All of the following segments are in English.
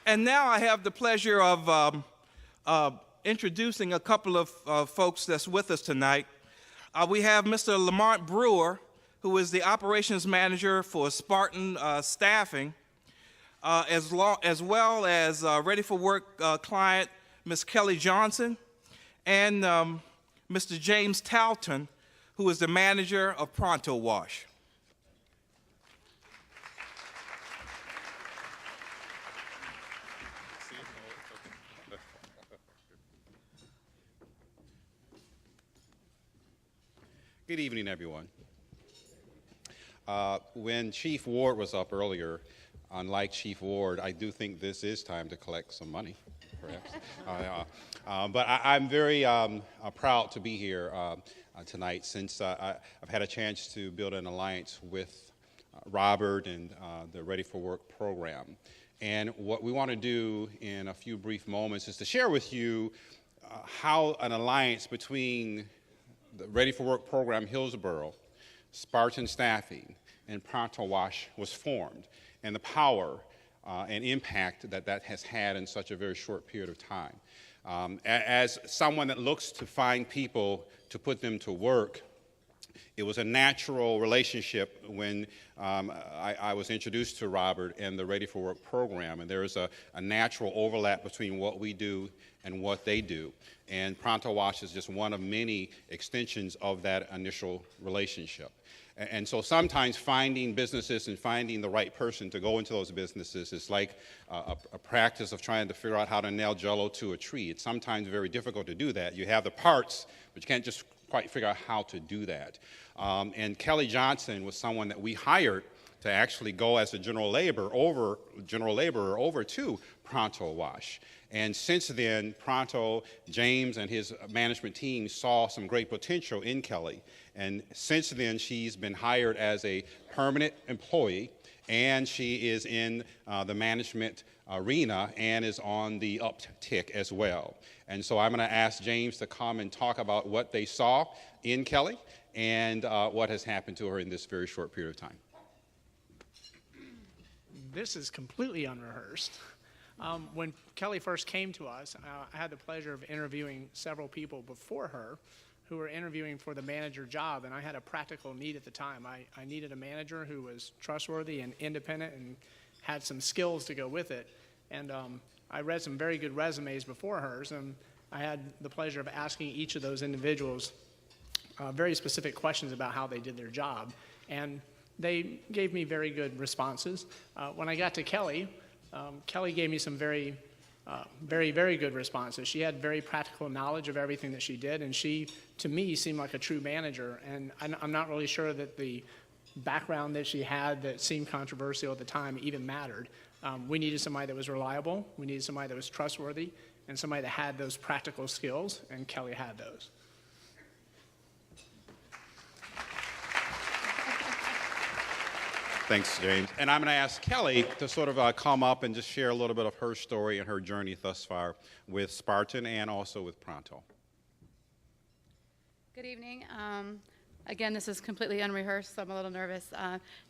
And now I have the pleasure of introducing a couple of folks that's with us tonight. We have Mr. Lamont Brewer, who is the operations manager for Spartan Staffing, as well as Ready for Work client Ms. Kelly Johnson, and Mr. James Talton, who is the manager of Pronto Wash. Good evening, everyone. When Chief Ward was up earlier, unlike Chief Ward, I do think this is time to collect some money, perhaps. But I'm very proud to be here tonight, since I've had a chance to build an alliance with Robert and the Ready for Work program. And what we want to do in a few brief moments is to share with you how an alliance between the Ready for Work program Hillsborough, Spartan Staffing, and Pronto Wash was formed, and the power and impact that that has had in such a very short period of time. As someone that looks to find people to put them to work, it was a natural relationship when I was introduced to Robert and the Ready for Work program, and there is a natural overlap between what we do and what they do. And Pronto Wash is just one of many extensions of that initial relationship. And so sometimes finding businesses and finding the right person to go into those businesses is like a practice of trying to figure out how to nail Jell-O to a tree. It's sometimes very difficult to do that. You have the parts, but you can't just quite figure out how to do that. And Kelly Johnson was someone that we hired to actually go as a general laborer over to Pronto Wash. And since then, Pronto, James, and his management team saw some great potential in Kelly. And since then, she's been hired as a permanent employee, and she is in the management arena and is on the uptick as well. And so I'm going to ask James to come and talk about what they saw in Kelly and what has happened to her in this very short period of time. This is completely unrehearsed. When Kelly first came to us, I had the pleasure of interviewing several people before her who were interviewing for the manager job, and I had a practical need at the time. I needed a manager who was trustworthy and independent and had some skills to go with it. And I read some very good resumes before hers, and I had the pleasure of asking each of those individuals very specific questions about how they did their job. And they gave me very good responses. When I got to Kelly, Kelly gave me some very good responses. She had very practical knowledge of everything that she did, and she, to me, seemed like a true manager. And I'm not really sure that the background that she had that seemed controversial at the time even mattered. We needed somebody that was reliable, we needed somebody that was trustworthy, and somebody that had those practical skills, and Kelly had those. Thanks, James. And I'm going to ask Kelly to sort of come up and just share a little bit of her story and her journey thus far with Spartan and also with Pronto. Good evening. Again, this is completely unrehearsed, so I'm a little nervous.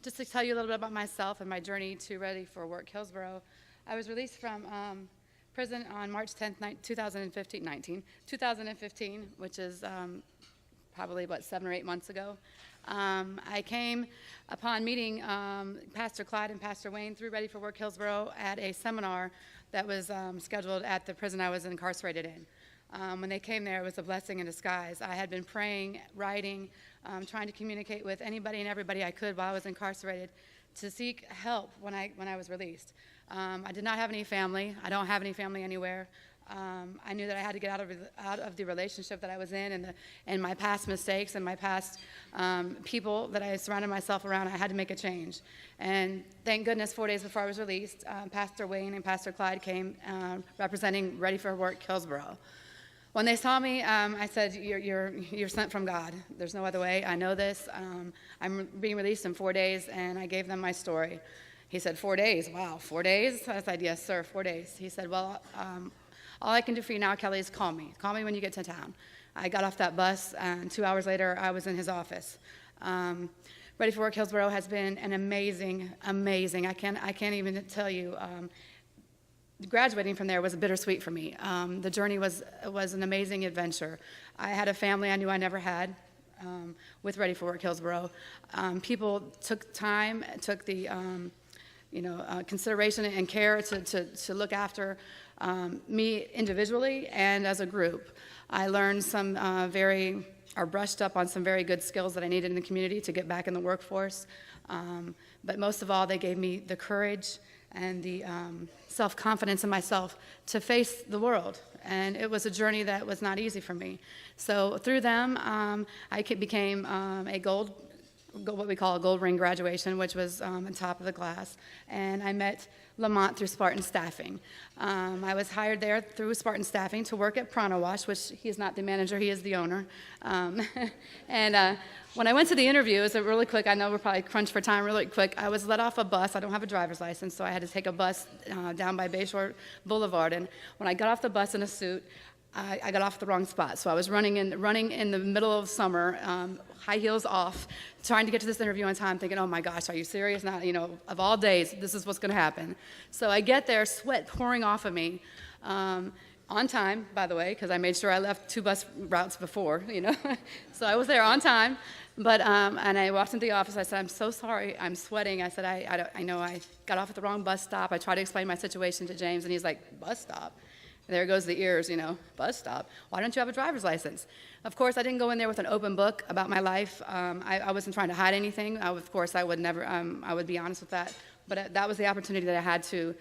Just to tell you a little bit about myself and my journey to Ready for Work Hillsborough, I was released from prison on March 10th, 2015, which is probably, 7 or 8 months ago. I came upon meeting Pastor Clyde and Pastor Wayne through Ready for Work Hillsborough at a seminar that was scheduled at the prison I was incarcerated in. When they came there, it was a blessing in disguise. I had been praying, writing, trying to communicate with anybody and everybody I could while I was incarcerated to seek help when I was released. I did not have any family. I don't have any family anywhere. I knew that I had to get out of the relationship that I was in and my past mistakes and my past people that I surrounded myself around. I had to make a change. And thank goodness 4 days before I was released, Pastor Wayne and Pastor Clyde came representing Ready for Work Hillsborough. When they saw me, I said, you're sent from God. There's no other way. I know this. I'm being released in 4 days, and I gave them my story. He said, 4 days? Wow, 4 days? I said, yes, sir, 4 days. He said, well, all I can do for you now, Kelly, is call me. Call me when you get to town. I got off that bus, and 2 hours later, I was in his office. Ready for Work Hillsborough has been an amazing, I can't even tell you. graduating from there was bittersweet for me. The journey was an amazing adventure. I had a family I knew I never had with Ready for Work Hillsborough. People took time, took the consideration and care to look after me individually and as a group. I learned brushed up on some very good skills that I needed in the community to get back in the workforce. But most of all, they gave me the courage and the self-confidence in myself to face the world. And it was a journey that was not easy for me. So through them, I became what we call a gold ring graduation, which was on top of the class. And I met Lamont through Spartan Staffing. I was hired there through Spartan Staffing to work at Prana Wash, which he is not the manager, he is the owner. When I went to the interview, it was really quick. I know we're probably crunched for time really quick. I was let off a bus. I don't have a driver's license, so I had to take a bus down by Bayshore Boulevard. And when I got off the bus in a suit, I got off the wrong spot. So I was running in the middle of summer, high heels off, trying to get to this interview on time, thinking, oh my gosh, are you serious? Now, of all days, this is what's going to happen. So I get there, sweat pouring off of me, on time, by the way, because I made sure I left 2 bus routes before, So I was there on time. But, and I walked into the office, I said, I'm so sorry, I'm sweating. I said, I know I got off at the wrong bus stop. I tried to explain my situation to James, and he's like, bus stop? And there goes the ears, bus stop. Why don't you have a driver's license? Of course, I didn't go in there with an open book about my life. I wasn't trying to hide anything. Of course, I would never, I would be honest with that. But that was the opportunity that I had to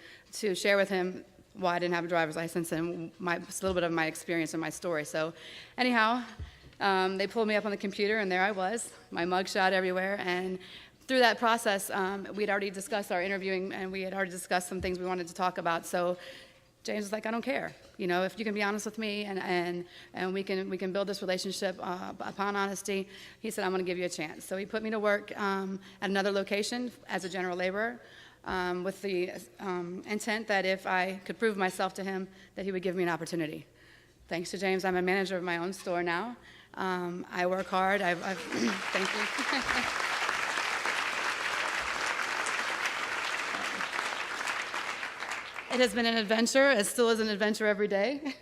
share with him why I didn't have a driver's license and just a little bit of my experience and my story. So anyhow, they pulled me up on the computer, and there I was, my mugshot everywhere. And through that process, we had already discussed our interviewing, and we had already discussed some things we wanted to talk about. So James was like, I don't care. If you can be honest with me and we can build this relationship upon honesty, he said, I'm going to give you a chance. So he put me to work at another location as a general laborer with the intent that if I could prove myself to him, that he would give me an opportunity. Thanks to James, I'm a manager of my own store now. I work hard. Thank you. It has been an adventure. It still is an adventure every day.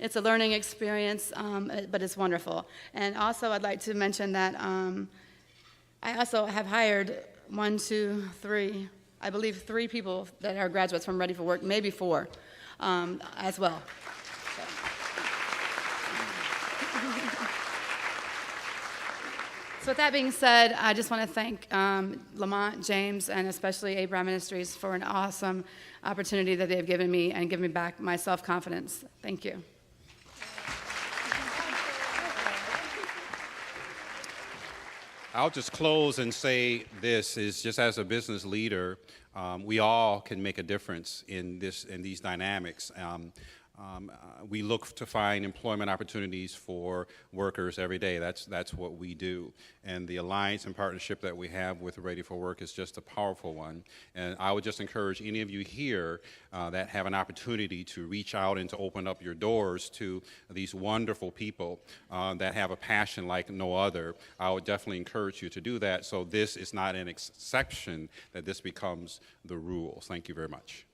It's a learning experience, but it's wonderful. And also, I'd like to mention that I also have hired 1, 2, 3, I believe 3 people that are graduates from Ready for Work, maybe 4 as well. So with that being said, I just want to thank Lamont, James, and especially Abraham Ministries for an awesome opportunity that they've given me and given me back my self-confidence. Thank you. I'll just close and say this is just as a business leader, we all can make a difference in these dynamics. We look to find employment opportunities for workers every day. That's what we do. And the alliance and partnership that we have with Ready for Work is just a powerful one. And I would just encourage any of you here that have an opportunity to reach out and to open up your doors to these wonderful people that have a passion like no other. I would definitely encourage you to do that. So this is not an exception, that this becomes the rule. Thank you very much.